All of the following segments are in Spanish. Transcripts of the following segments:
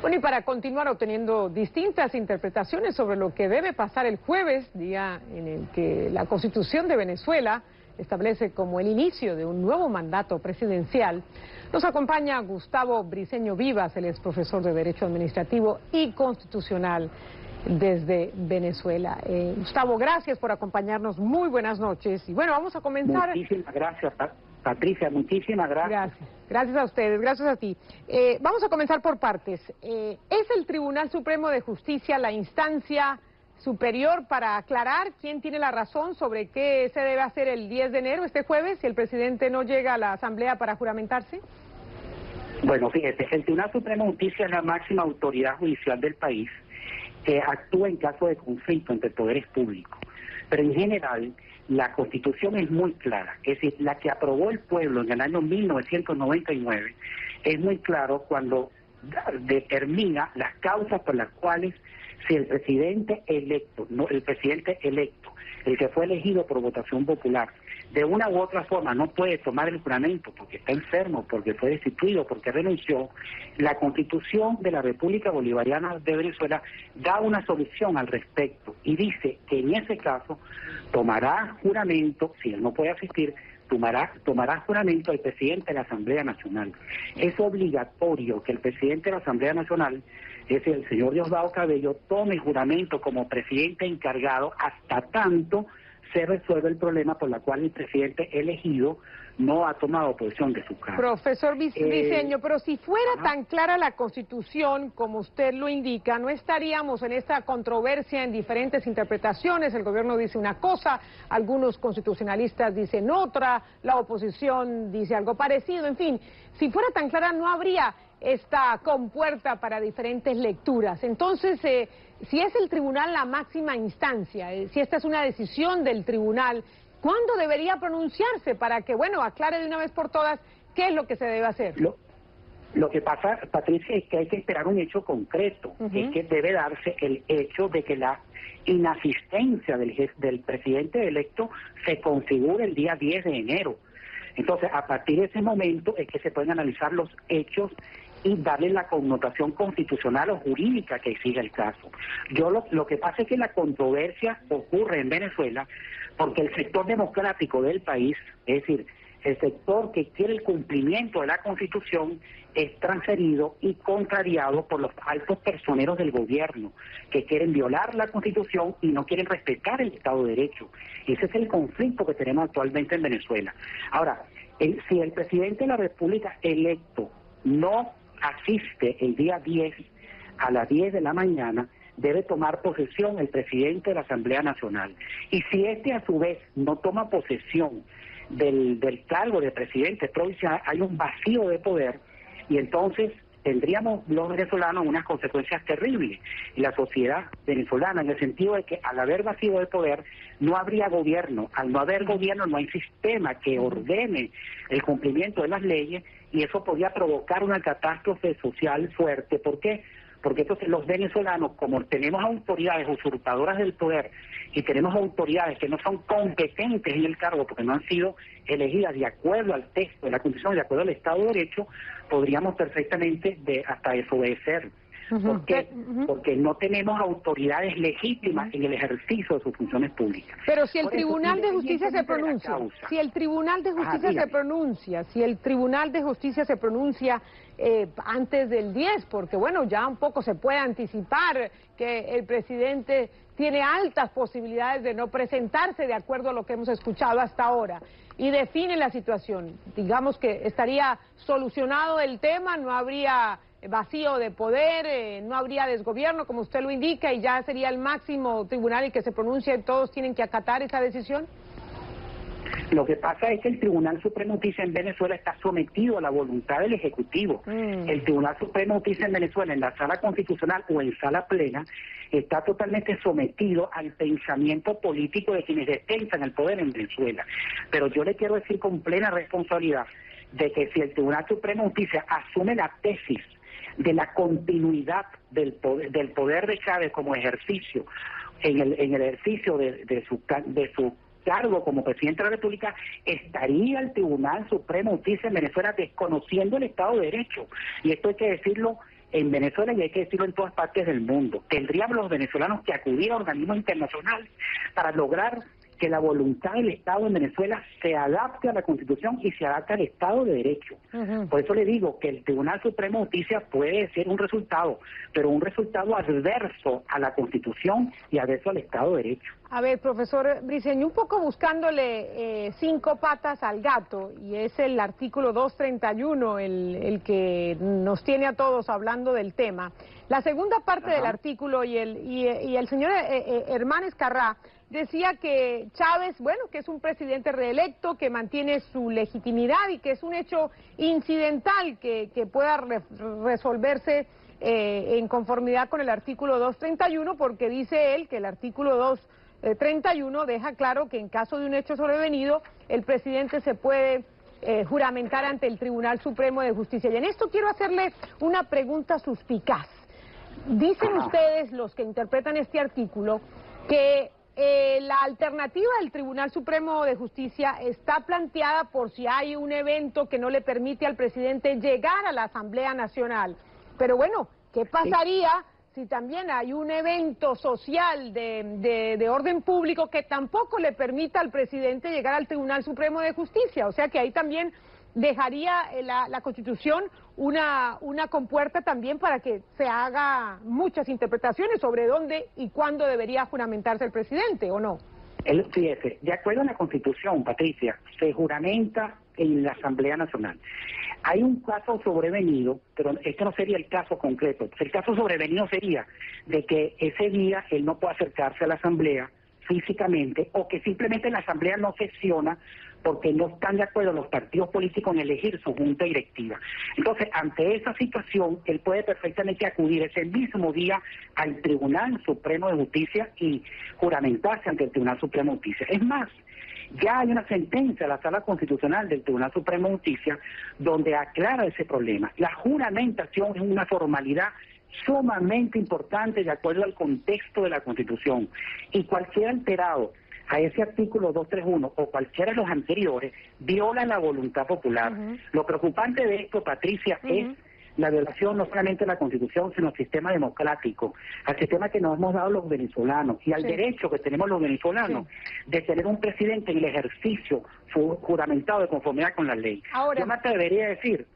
Bueno, y para continuar obteniendo distintas interpretaciones sobre lo que debe pasar el jueves, día en el que la Constitución de Venezuela establece como el inicio de un nuevo mandato presidencial, nos acompaña Gustavo Briceño Vivas, él es profesor de Derecho Administrativo y Constitucional desde Venezuela. Gustavo, gracias por acompañarnos, muy buenas noches. Y bueno, vamos a comenzar... Muchísimas gracias, Patricia, muchísimas gracias. Gracias a ustedes, gracias a ti. Vamos a comenzar por partes. ¿Es el Tribunal Supremo de Justicia la instancia superior para aclarar quién tiene la razón sobre qué se debe hacer el 10 de enero, este jueves, si el presidente no llega a la Asamblea para juramentarse? Bueno, fíjate, el Tribunal Supremo de Justicia es la máxima autoridad judicial del país que actúa en caso de conflicto entre poderes públicos. Pero en general, la Constitución es muy clara, es decir, la que aprobó el pueblo en el año 1999, es muy claro cuando determina las causas por las cuales si el presidente electo, el que fue elegido por votación popular, de una u otra forma no puede tomar el juramento porque está enfermo, porque fue destituido, porque renunció, la Constitución de la República Bolivariana de Venezuela da una solución al respecto y dice que en ese caso tomará juramento, si él no puede asistir, tomará juramento el presidente de la Asamblea Nacional. Es obligatorio que el presidente de la Asamblea Nacional, es el señor Diosdado Cabello, tome juramento como presidente encargado hasta tanto se resuelve el problema por la cual el presidente elegido no ha tomado posesión de su cargo. Profesor Briceño, pero si fuera tan clara la Constitución como usted lo indica, no estaríamos en esta controversia en diferentes interpretaciones. El gobierno dice una cosa, algunos constitucionalistas dicen otra, la oposición dice algo parecido, en fin, si fuera tan clara no habría esta compuerta para diferentes lecturas. Entonces, si es el tribunal la máxima instancia, si esta es una decisión del tribunal, ¿cuándo debería pronunciarse para que, bueno, aclare de una vez por todas qué es lo que se debe hacer? Lo que pasa, Patricia, es que hay que esperar un hecho concreto, es que debe darse el hecho de que la inasistencia del presidente electo se configure el día 10 de enero. Entonces, a partir de ese momento es que se pueden analizar los hechos y darle la connotación constitucional o jurídica que exige el caso. Lo que pasa es que la controversia ocurre en Venezuela porque el sector democrático del país, es decir, el sector que quiere el cumplimiento de la Constitución, es transferido y contrariado por los altos personeros del gobierno, que quieren violar la Constitución y no quieren respetar el Estado de Derecho. Ese es el conflicto que tenemos actualmente en Venezuela. Ahora, si el presidente de la República electo no asiste el día 10 a las 10 de la mañana, debe tomar posesión el presidente de la Asamblea Nacional. Y si este a su vez no toma posesión del cargo de presidente provincial, hay un vacío de poder y entonces tendríamos los venezolanos unas consecuencias terribles y la sociedad venezolana, en el sentido de que al haber vacío de poder no habría gobierno, al no haber gobierno no hay sistema que ordene el cumplimiento de las leyes y eso podría provocar una catástrofe social fuerte. ¿Por qué? Porque entonces los venezolanos, como tenemos autoridades usurpadoras del poder y tenemos autoridades que no son competentes en el cargo porque no han sido elegidas de acuerdo al texto de la Constitución, de acuerdo al Estado de Derecho, podríamos perfectamente hasta desobedecer. ¿Por qué? Porque no tenemos autoridades legítimas en el ejercicio de sus funciones públicas. Pero si el Tribunal de Justicia se pronuncia, si el Tribunal de Justicia se pronuncia antes del 10, porque bueno, ya un poco se puede anticipar que el presidente tiene altas posibilidades de no presentarse de acuerdo a lo que hemos escuchado hasta ahora, y define la situación, digamos que estaría solucionado el tema, no habría vacío de poder, no habría desgobierno, como usted lo indica, y ya sería el máximo tribunal el que se pronuncie y todos tienen que acatar esa decisión. Lo que pasa es que el Tribunal Supremo de Justicia en Venezuela está sometido a la voluntad del Ejecutivo. El Tribunal Supremo de Justicia en Venezuela, en la sala constitucional o en sala plena, está totalmente sometido al pensamiento político de quienes detentan el poder en Venezuela. Pero yo le quiero decir con plena responsabilidad de que si el Tribunal Supremo de Justicia asume la tesis de la continuidad del poder de Chávez como ejercicio, en el ejercicio de su cargo como presidente de la República, estaría el Tribunal Supremo de Justicia en Venezuela desconociendo el Estado de Derecho. Y esto hay que decirlo en Venezuela, y hay que decirlo en todas partes del mundo. Tendríamos los venezolanos que acudir a organismos internacionales para lograr que la voluntad del Estado en Venezuela se adapte a la Constitución y se adapte al Estado de Derecho. Por eso le digo que el Tribunal Supremo de Justicia puede ser un resultado, pero un resultado adverso a la Constitución y adverso al Estado de Derecho. A ver, profesor Briceño, un poco buscándole 5 patas al gato, y es el artículo 231 el que nos tiene a todos hablando del tema. La segunda parte del artículo, y el señor Hermán Escarrá decía que Chávez, bueno, que es un presidente reelecto, que mantiene su legitimidad y que es un hecho incidental que pueda resolverse en conformidad con el artículo 231, porque dice él que el artículo 231 deja claro que en caso de un hecho sobrevenido, el presidente se puede juramentar ante el Tribunal Supremo de Justicia. Y en esto quiero hacerle una pregunta suspicaz. Dicen ustedes, los que interpretan este artículo, que la alternativa del Tribunal Supremo de Justicia está planteada por si hay un evento que no le permite al presidente llegar a la Asamblea Nacional. Pero bueno, ¿qué pasaría si también hay un evento social de orden público que tampoco le permita al presidente llegar al Tribunal Supremo de Justicia? O sea que ahí también dejaría la Constitución una compuerta también para que se haga muchas interpretaciones sobre dónde y cuándo debería juramentarse el presidente, ¿o no? Fíjese, de acuerdo a la Constitución, Patricia, se juramenta en la Asamblea Nacional. Hay un caso sobrevenido, pero este no sería el caso concreto. El caso sobrevenido sería de que ese día él no pueda acercarse a la Asamblea físicamente, o que simplemente la Asamblea no sesiona porque no están de acuerdo los partidos políticos en elegir su junta directiva. Entonces, ante esa situación, él puede perfectamente acudir ese mismo día al Tribunal Supremo de Justicia y juramentarse ante el Tribunal Supremo de Justicia. Es más, ya hay una sentencia de la Sala Constitucional del Tribunal Supremo de Justicia donde aclara ese problema. La juramentación es una formalidad sumamente importante de acuerdo al contexto de la Constitución, y cualquier alterado a ese artículo 231 o cualquiera de los anteriores viola la voluntad popular. Lo preocupante de esto, Patricia, es la violación no solamente de la Constitución, sino al sistema democrático, al sistema que nos hemos dado los venezolanos y al derecho que tenemos los venezolanos de tener un presidente en el ejercicio juramentado de conformidad con la ley. Ahora, yo me atrevería a decir,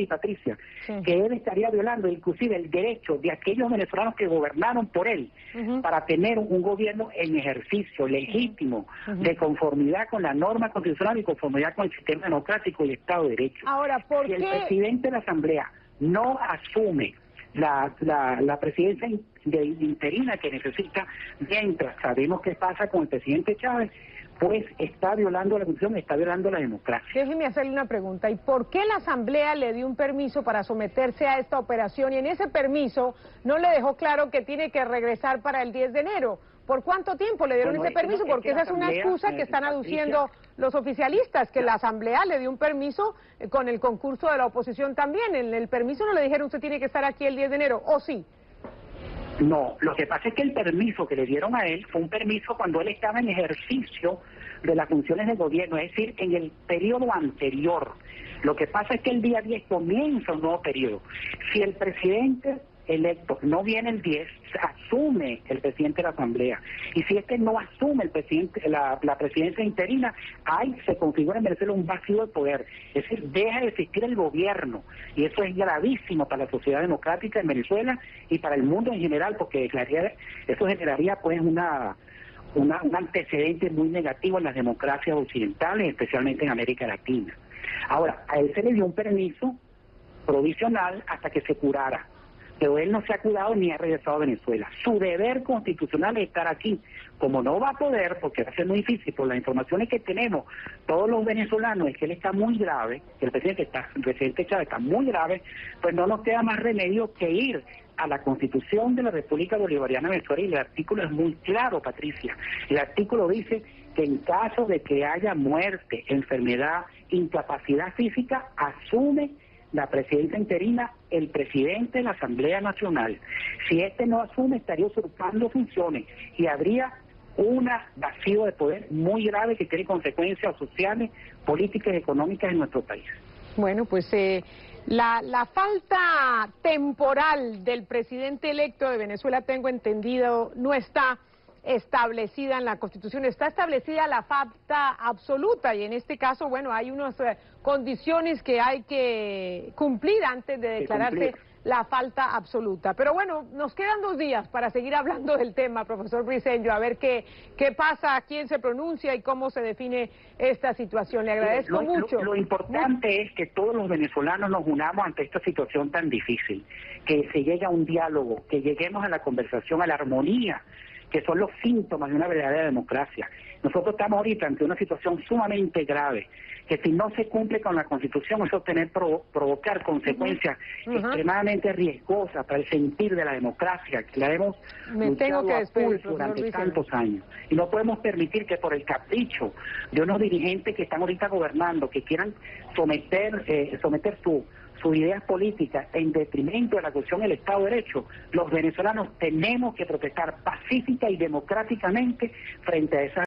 Patricia, que él estaría violando inclusive el derecho de aquellos venezolanos que gobernaron por él para tener un gobierno en ejercicio legítimo de conformidad con la norma constitucional y conformidad con el sistema democrático y el Estado de Derecho. Ahora, ¿por qué? Si el presidente de la Asamblea no asume la presidencia interina que necesita, mientras sabemos qué pasa con el presidente Chávez, pues está violando la Constitución, está violando la democracia. Déjeme hacerle una pregunta. ¿Y por qué la Asamblea le dio un permiso para someterse a esta operación y en ese permiso no le dejó claro que tiene que regresar para el 10 de enero? ¿Por cuánto tiempo le dieron ese permiso? Porque esa es una excusa que están aduciendo los oficialistas, que la Asamblea le dio un permiso con el concurso de la oposición también. En el permiso no le dijeron usted tiene que estar aquí el 10 de enero, ¿o sí? No, lo que pasa es que el permiso que le dieron a él fue un permiso cuando él estaba en ejercicio de las funciones de gobierno, es decir, en el periodo anterior. Lo que pasa es que el día 10 comienza un nuevo periodo. Si el presidente electo no viene el 10, asume el presidente de la Asamblea. Y si este no asume el presidente, la presidencia interina, ahí se configura en Venezuela un vacío de poder. Es decir, deja de existir el gobierno. Y eso es gravísimo para la sociedad democrática en Venezuela y para el mundo en general, porque eso generaría pues un antecedente muy negativo en las democracias occidentales, especialmente en América Latina. Ahora, a él se le dio un permiso provisional hasta que se curara, pero él no se ha curado ni ha regresado a Venezuela. Su deber constitucional es estar aquí. Como no va a poder, porque va a ser muy difícil, por las informaciones que tenemos todos los venezolanos, es que él está muy grave, que el presidente Chávez está muy grave, pues no nos queda más remedio que ir a la Constitución de la República Bolivariana de Venezuela, y el artículo es muy claro, Patricia. El artículo dice que en caso de que haya muerte, enfermedad, incapacidad física, asume la presidencia interina el presidente de la Asamblea Nacional. Si este no asume, estaría usurpando funciones y habría un vacío de poder muy grave que tiene consecuencias sociales, políticas y económicas en nuestro país. Bueno, pues La falta temporal del presidente electo de Venezuela, tengo entendido, no está establecida en la Constitución, está establecida la falta absoluta y en este caso, bueno, hay unas condiciones que hay que cumplir antes de declararse la falta absoluta. Pero bueno, nos quedan 2 días para seguir hablando del tema, profesor Briceño, a ver qué pasa, quién se pronuncia y cómo se define esta situación. Le agradezco mucho. Lo importante es que todos los venezolanos nos unamos ante esta situación tan difícil, que se llegue a un diálogo, que lleguemos a la conversación, a la armonía, que son los síntomas de una verdadera democracia. Nosotros estamos ahorita ante una situación sumamente grave, que si no se cumple con la Constitución, eso provocar consecuencias extremadamente riesgosas para el sentir de la democracia, que la hemos luchado a pulso durante tantos años. Y no podemos permitir que por el capricho de unos dirigentes que están ahorita gobernando, que quieran someter sus ideas políticas en detrimento de la cuestión del Estado de Derecho, los venezolanos tenemos que protestar pacífica y democráticamente frente a esa